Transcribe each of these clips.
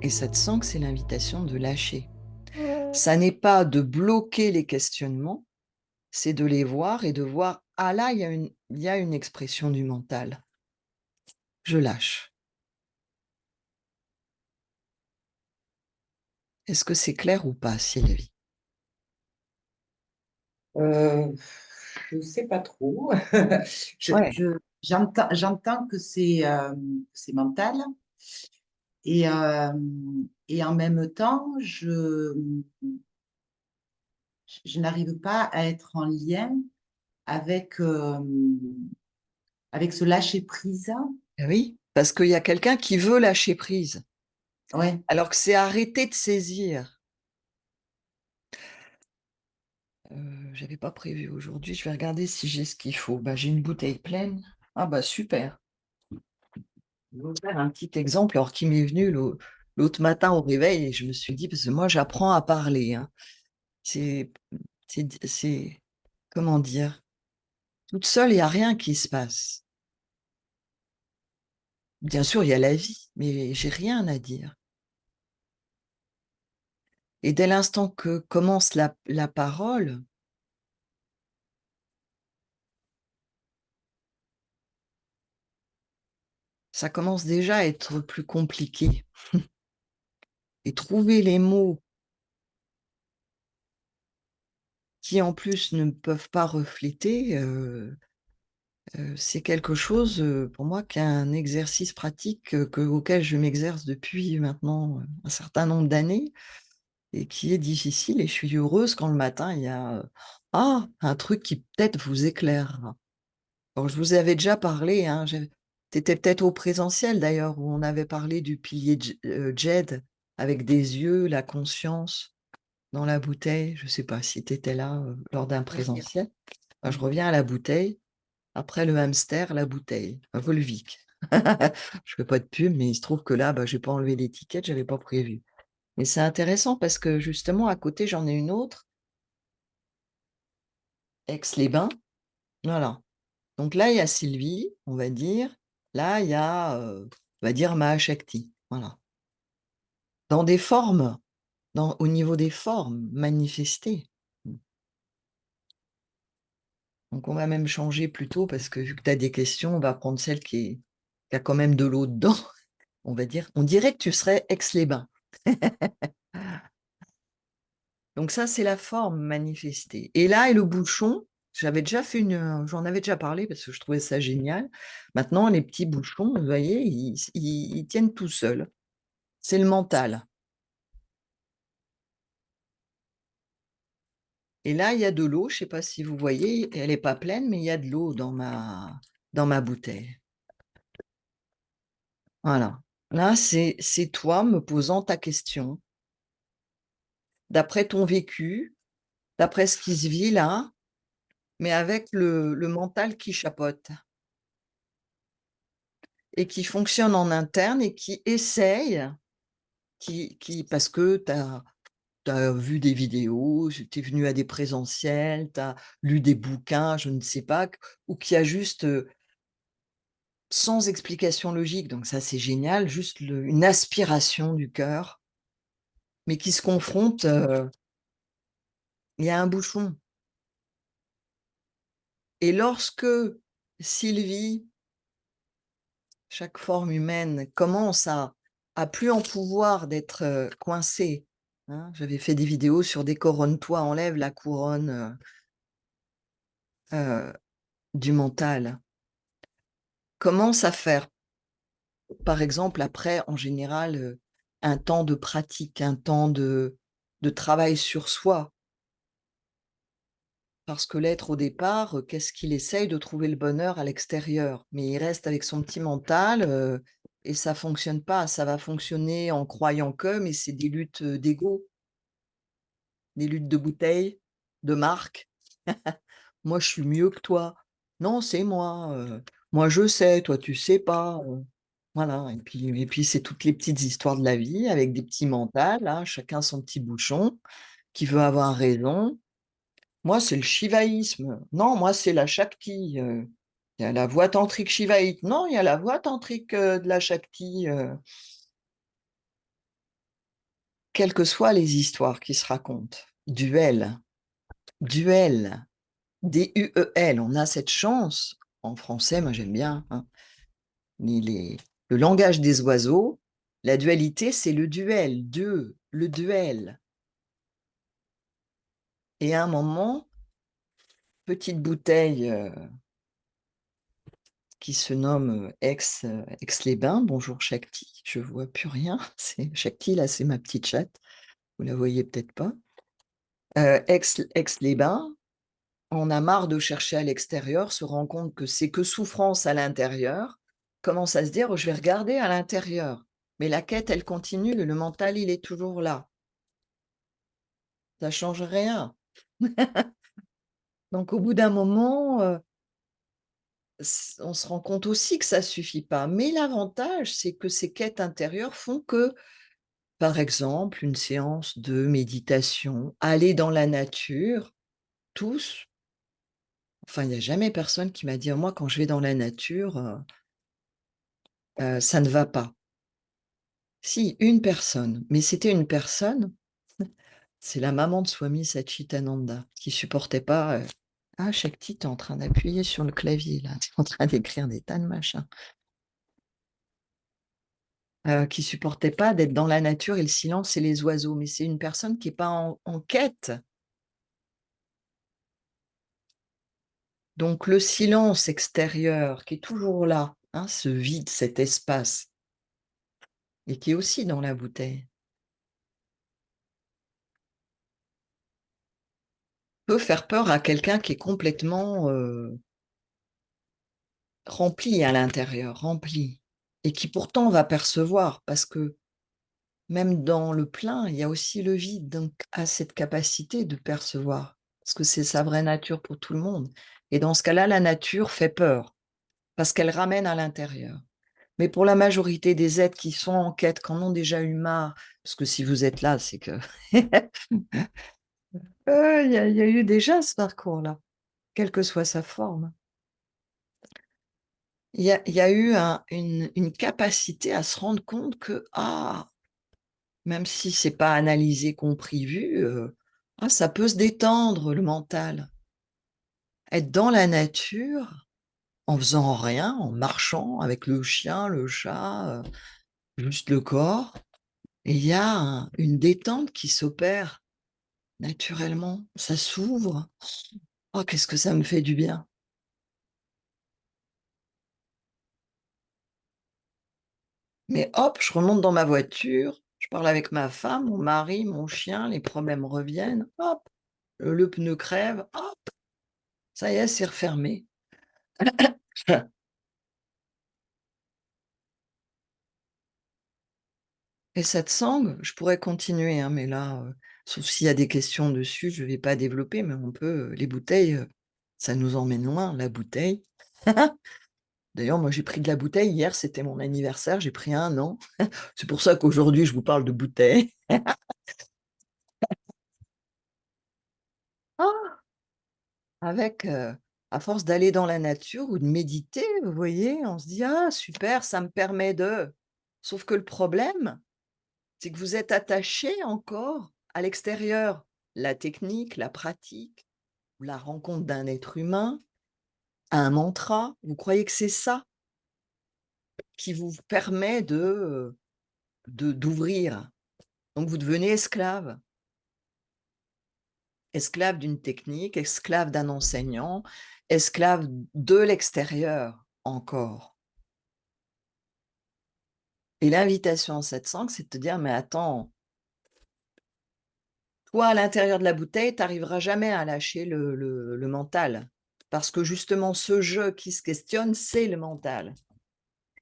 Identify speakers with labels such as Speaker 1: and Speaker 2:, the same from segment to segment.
Speaker 1: Et ça te sent que c'est l'invitation de lâcher. Ça n'est pas de bloquer les questionnements, c'est de les voir et de voir: «Ah là, il y a une expression du mental. Je lâche». Est-ce que c'est clair ou pas, Sylvie?
Speaker 2: Heu, je sais pas trop. Je
Speaker 1: Ouais.
Speaker 2: je j'entends que c'est mental et en même temps, je n'arrive pas à être en lien avec, avec ce lâcher prise.
Speaker 1: Oui, parce qu'il y a quelqu'un qui veut lâcher prise,
Speaker 2: Ouais,
Speaker 1: alors que c'est arrêter de saisir. J'avais pas prévu aujourd'hui, je vais regarder si j'ai ce qu'il faut. Bah, j'ai une bouteille pleine. Ah bah, super. Je vais vous faire un petit exemple, alors qui m'est venu l'autre matin au réveil et je me suis dit parce que moi j'apprends à parler, hein. C'est c'est comment dire? Toute seule, il y a rien qui se passe. Bien sûr, il y a la vie, mais j'ai rien à dire et dès l'instant que commence la parole, ça commence déjà à être plus compliqué et trouver les mots qui en plus ne peuvent pas refléter, c'est quelque chose, pour moi qui est un exercice pratique, auquel je m'exerce depuis maintenant, un certain nombre d'années et qui est difficile et je suis heureuse quand le matin il y a, un truc qui peut-être vous éclaire. Alors je vous avais déjà parlé, hein, tu étais peut-être au présentiel d'ailleurs où on avait parlé du pilier Jed avec des yeux, la conscience dans la bouteille. Je ne sais pas si tu étais là, lors d'un
Speaker 2: oui.
Speaker 1: présentiel. Bah, je
Speaker 2: Mmh.
Speaker 1: reviens à la bouteille. Après le hamster, la bouteille, un Volvic. Je fais pas de pub, mais il se trouve que là, bah, j'ai pas enlevé l'étiquette, j'avais pas prévu. Mais c'est intéressant parce que justement à côté, j'en ai une autre, Aix-les-Bains, voilà. Donc là, il y a Sylvie, on va dire. Là, il y a, on va dire Mahashakti, voilà. Dans des formes, au niveau des formes manifestées. Mmh. Donc on va même changer plutôt parce que vu que tu as des questions, on va prendre celle qui a quand même de l'eau dedans, on va dire. On dirait que tu serais Aix-les-Bains. Donc ça, c'est la forme manifestée et là et le bouchon, j'en avais déjà parlé parce que je trouvais ça génial. Maintenant, les petits bouchons, vous voyez, ils tiennent tout seuls. C'est le mental et là, il y a de l'eau, je ne sais pas si vous voyez, elle est pas pleine, mais il y a de l'eau dans ma bouteille. Voilà. Là, c'est toi me posant ta question, d'après ton vécu, d'après ce qui se vit là, mais avec le mental qui chapeaute. Et qui fonctionne en interne et qui essaye, qui parce que tu as vu des vidéos, tu es venu à des présentiels, tu as lu des bouquins, je ne sais pas, ou qui a juste, sans explication logique, donc ça c'est génial, juste une aspiration du cœur, mais qui se confronte, il y a un bouchon et lorsque Sylvie, chaque forme humaine commence à plus en pouvoir d'être, coincée, hein. J'avais fait des vidéos sur «Décoronne-toi», enlève la couronne, du mental. Commence à faire, par exemple, après, en général, un temps de pratique, un temps de travail sur soi. Parce que l'être, au départ, qu'est-ce qu'il essaye? De trouver le bonheur à l'extérieur, mais il reste avec son petit mental, et ça fonctionne pas. Ça va fonctionner en croyant que, mais c'est des luttes, d'ego, des luttes de bouteilles, de marque. «Moi, je suis mieux que toi». «Non, c'est moi, moi je sais, toi tu sais pas», voilà et puis c'est toutes les petites histoires de la vie avec des petits mentals, hein, chacun son petit bouchon, qui veut avoir raison. Moi, c'est le shivaïsme. Non, moi, c'est la Shakti, il y a la voie tantrique shivaïte. Non, il y a la voie tantrique, de la Shakti, quelles que soient les histoires qui se racontent. Duel, duel, D-U-E-L. On a cette chance, en français, moi j'aime bien, hein, le langage des oiseaux, la dualité, c'est le duel, le duel. Et à un moment, petite bouteille qui se nomme Aix-les-Bains. Bonjour Shakti, je vois plus rien. C'est Shakti, là, c'est ma petite chatte. Vous la voyez peut-être pas. Aix-les-Bains, on a marre de chercher à l'extérieur, se rend compte que c'est que souffrance à l'intérieur, commence à se dire: «Je vais regarder à l'intérieur». Mais la quête, elle continue, le mental, il est toujours là. Ça change rien. Donc au bout d'un moment, on se rend compte aussi que ça suffit pas. Mais l'avantage, c'est que ces quêtes intérieures font que, par exemple, une séance de méditation, aller dans la nature, tous, enfin, il y a jamais personne qui m'a dit: «Ah moi, quand je vais dans la nature, ça ne va pas». Si, une personne, mais c'était une personne, c'est la maman de Swami Satchitananda, qui supportait pas, ah Shakti, tu es en train d'appuyer sur le clavier là, tu es en train d'écrire des tas de machins. Qui supportait pas d'être dans la nature et le silence et les oiseaux, mais c'est une personne qui est pas en quête. Donc le silence extérieur qui est toujours là, hein, ce vide, cet espace et qui est aussi dans la bouteille, peut faire peur à quelqu'un qui est complètement, rempli à l'intérieur, rempli et qui pourtant va percevoir parce que même dans le plein, il y a aussi le vide, donc a cette capacité de percevoir parce que c'est sa vraie nature pour tout le monde et dans ce cas-là, la nature fait peur parce qu'elle ramène à l'intérieur. Mais pour la majorité des êtres qui sont en quête, qui en ont déjà eu marre, parce que si vous êtes là, c'est que il y a eu déjà ce parcours-là, quelle que soit sa forme. Il y a eu une capacité à se rendre compte que, ah, même si c'est pas analysé, compris, vu, ah, ça peut se détendre le mental. Être dans la nature, en faisant rien, en marchant avec le chien, le chat, juste le corps et il y a une détente qui s'opère naturellement. Ça s'ouvre. Oh, qu'est-ce que ça me fait du bien. Mais hop, je remonte dans ma voiture, je parle avec ma femme, mon mari, mon chien, les problèmes reviennent, hop, le pneu crève, hop, ça y est, c'est refermé. Et cette sangle, je pourrais continuer, hein, mais là, sauf s'il y a des questions dessus, je ne vais pas développer, mais on peut, les bouteilles, ça nous emmène loin, la bouteille. D'ailleurs, moi, j'ai pris de la bouteille hier, c'était mon anniversaire, j'ai pris un an. C'est pour ça qu'aujourd'hui, je vous parle de bouteille. Ah! Avec, à force d'aller dans la nature ou de méditer, vous voyez, on se dit: «Ah super, ça me permet de». Sauf que le problème, c'est que vous êtes attaché encore à l'extérieur. La technique, la pratique, ou la rencontre d'un être humain, à un mantra, vous croyez que c'est ça qui vous permet d'ouvrir. Donc vous devenez esclave. Esclave d'une technique, esclave d'un enseignant, esclave de l'extérieur encore. Et l'invitation en satsang, c'est de te dire: «Mais attends, toi à l'intérieur de la bouteille, tu arriveras jamais à lâcher le mental». Parce que justement ce jeu qui se questionne, c'est le mental.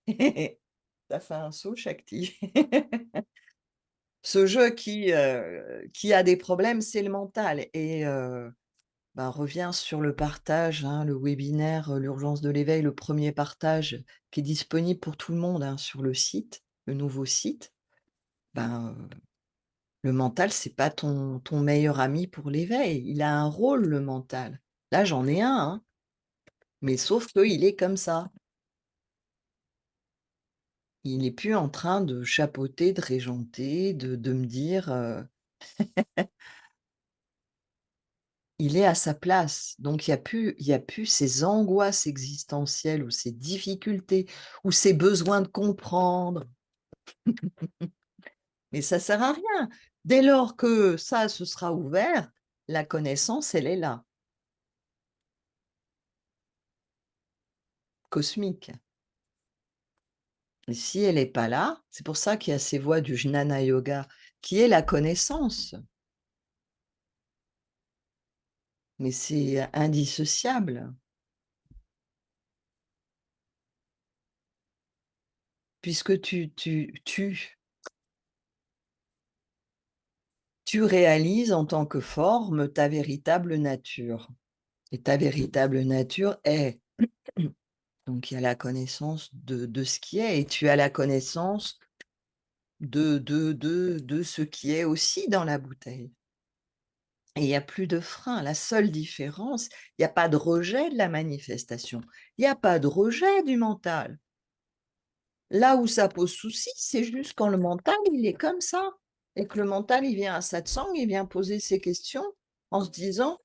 Speaker 1: Tu as fait un saut Shakti. Ce jeu qui a des problèmes, c'est le mental et bah, revient sur le partage, hein, le webinaire, «L'urgence de l'éveil», le premier partage qui est disponible pour tout le monde, hein, sur le site, le nouveau site. Ben, le mental, c'est pas ton meilleur ami pour l'éveil. Il a un rôle, le mental. Là, j'en ai un, hein, mais sauf qu'il est comme ça. Il n'est plus en train de chapeauter, de régenter, de me dire, il est à sa place. Donc il y a plus ces angoisses existentielles ou ces difficultés ou ces besoins de comprendre. Mais ça sert à rien. Dès lors que ça se sera ouvert, la connaissance, elle est là, cosmique. Et si elle est pas là, c'est pour ça qu'il y a ces voies du jnana yoga, qui est la connaissance, mais c'est indissociable, puisque tu réalises en tant que forme ta véritable nature et ta véritable nature est donc il y a la connaissance de ce qui est et tu as la connaissance de ce qui est aussi dans la bouteille et il y a plus de frein. La seule différence, il y a pas de rejet de la manifestation, il y a pas de rejet du mental. Là où ça pose souci, c'est juste quand le mental, il est comme ça et que le mental, il vient à satsang, il vient poser ses questions en se disant: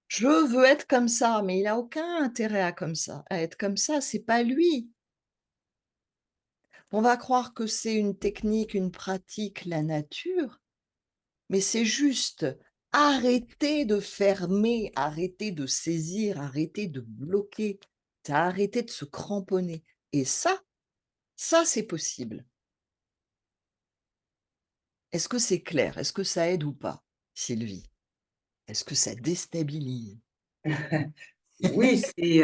Speaker 1: «Je veux être comme ça», mais il a aucun intérêt à être comme ça, c'est pas lui. On va croire que c'est une technique, une pratique, la nature, mais c'est juste arrêter de fermer, arrêter de saisir, arrêter de bloquer, c'est arrêter de se cramponner et ça c'est possible. Est-ce que c'est clair? Est-ce que ça aide ou pas, Sylvie? Est-ce que ça déstabilise?
Speaker 2: Oui, c'est,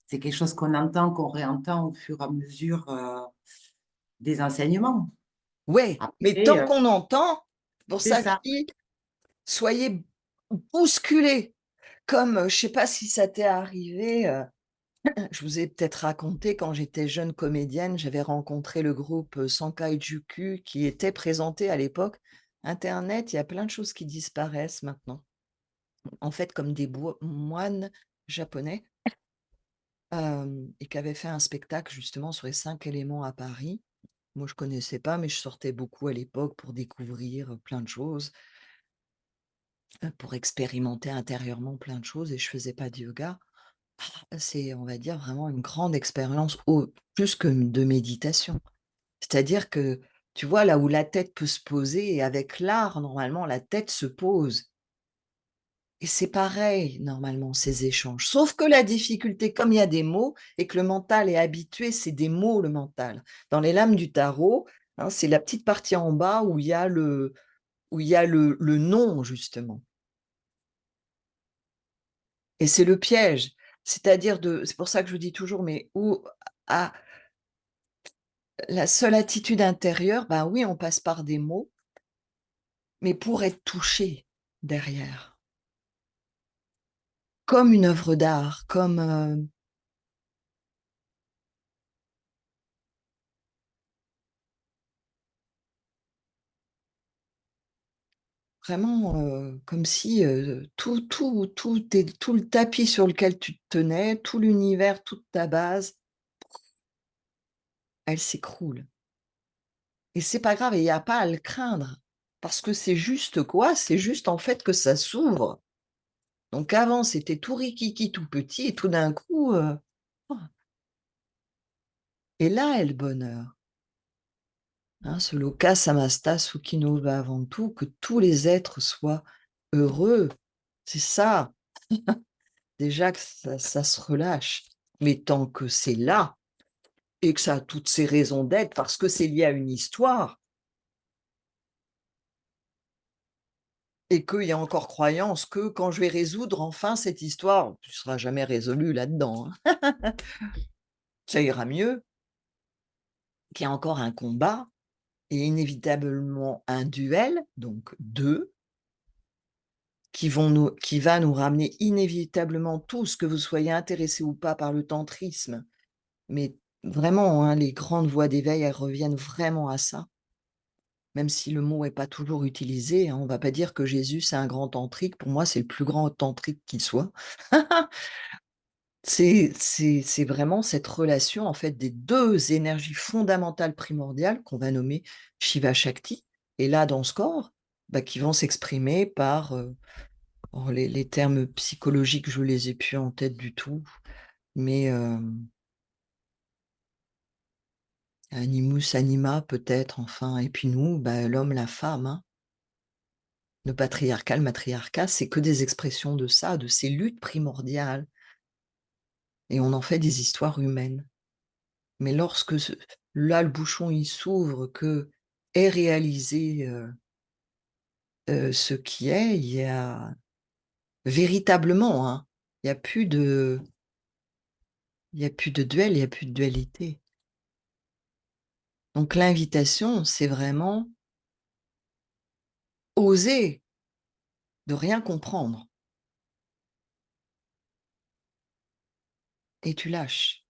Speaker 2: c'est quelque chose qu'on entend, qu'on réentend au fur et à mesure des enseignements.
Speaker 1: Ouais, mais
Speaker 2: Après,
Speaker 1: tant qu'on entend, c'est pour
Speaker 2: c'est
Speaker 1: ça que
Speaker 2: ça.
Speaker 1: je dis: «Soyez bousculés», comme, je sais pas si ça t'est arrivé, je vous ai peut-être raconté quand j'étais jeune comédienne, j'avais rencontré le groupe, Sankei-Juku qui était présenté à l'époque. Internet, il y a plein de choses qui disparaissent maintenant. En fait, comme des moines japonais, et qui avaient fait un spectacle justement sur les 5 éléments à Paris. Moi, je connaissais pas, mais je sortais beaucoup à l'époque pour découvrir, plein de choses, pour expérimenter intérieurement plein de choses et je faisais pas de yoga. C'est, on va dire, vraiment une grande expérience au plus que de méditation. C'est-à-dire que, tu vois, là où la tête peut se poser et avec l'art, normalement, la tête se pose et c'est pareil, normalement, ces échanges. Sauf que la difficulté, comme il y a des mots et que le mental est habitué, c'est des mots, le mental. Dans les lames du tarot, hein, c'est la petite partie en bas où il y a le nom, justement et c'est le piège. C'est pour ça que je dis toujours, mais où à la seule attitude intérieure, ben oui, on passe par des mots, mais pour être touché derrière, comme une œuvre d'art, comme, vraiment, comme si, tout le tapis sur lequel tu te tenais, tout l'univers, toute ta base, elle s'écroule et c'est pas grave et il y a pas à le craindre parce que c'est juste quoi? C'est juste, en fait, que ça s'ouvre. Donc avant, c'était tout riquiqui, tout petit et tout d'un coup, et là est le bonheur, hein, ce loka samasta sukhino bhavantu, que tous les êtres soient heureux. C'est ça, déjà que ça se relâche. Mais tant que c'est là et que ça a toutes ses raisons d'être parce que c'est lié à une histoire et qu'il y a encore croyance que quand je vais résoudre enfin cette histoire, tu seras jamais résolu là-dedans, hein, ça ira mieux, qu'il y a encore un combat et inévitablement un duel, donc 2 qui va nous ramener inévitablement tous, que vous soyez intéressés ou pas par le tantrisme, mais vraiment, hein, les grandes voies d'éveil, elles reviennent vraiment à ça, même si le mot est pas toujours utilisé, hein. On va pas dire que Jésus, c'est un grand tantrique. Pour moi, c'est le plus grand tantrique qui soit. C'est vraiment cette relation, en fait, des 2 énergies fondamentales primordiales qu'on va nommer Shiva Shakti et là, dans ce corps, bah, qui vont s'exprimer par, alors les termes psychologiques, je les ai plus en tête du tout, mais, animus anima peut-être, enfin et puis nous, bah, l'homme, la femme, hein. Le patriarcat, le matriarcat, c'est que des expressions de ça, de ces luttes primordiales et on en fait des histoires humaines. Mais lorsque là, le bouchon, il s'ouvre, que est réalisé, ce qui est, il y a véritablement, hein, il y a plus de il y a plus de duel, il y a plus de dualité. Donc l'invitation, c'est vraiment oser de rien comprendre et tu lâches.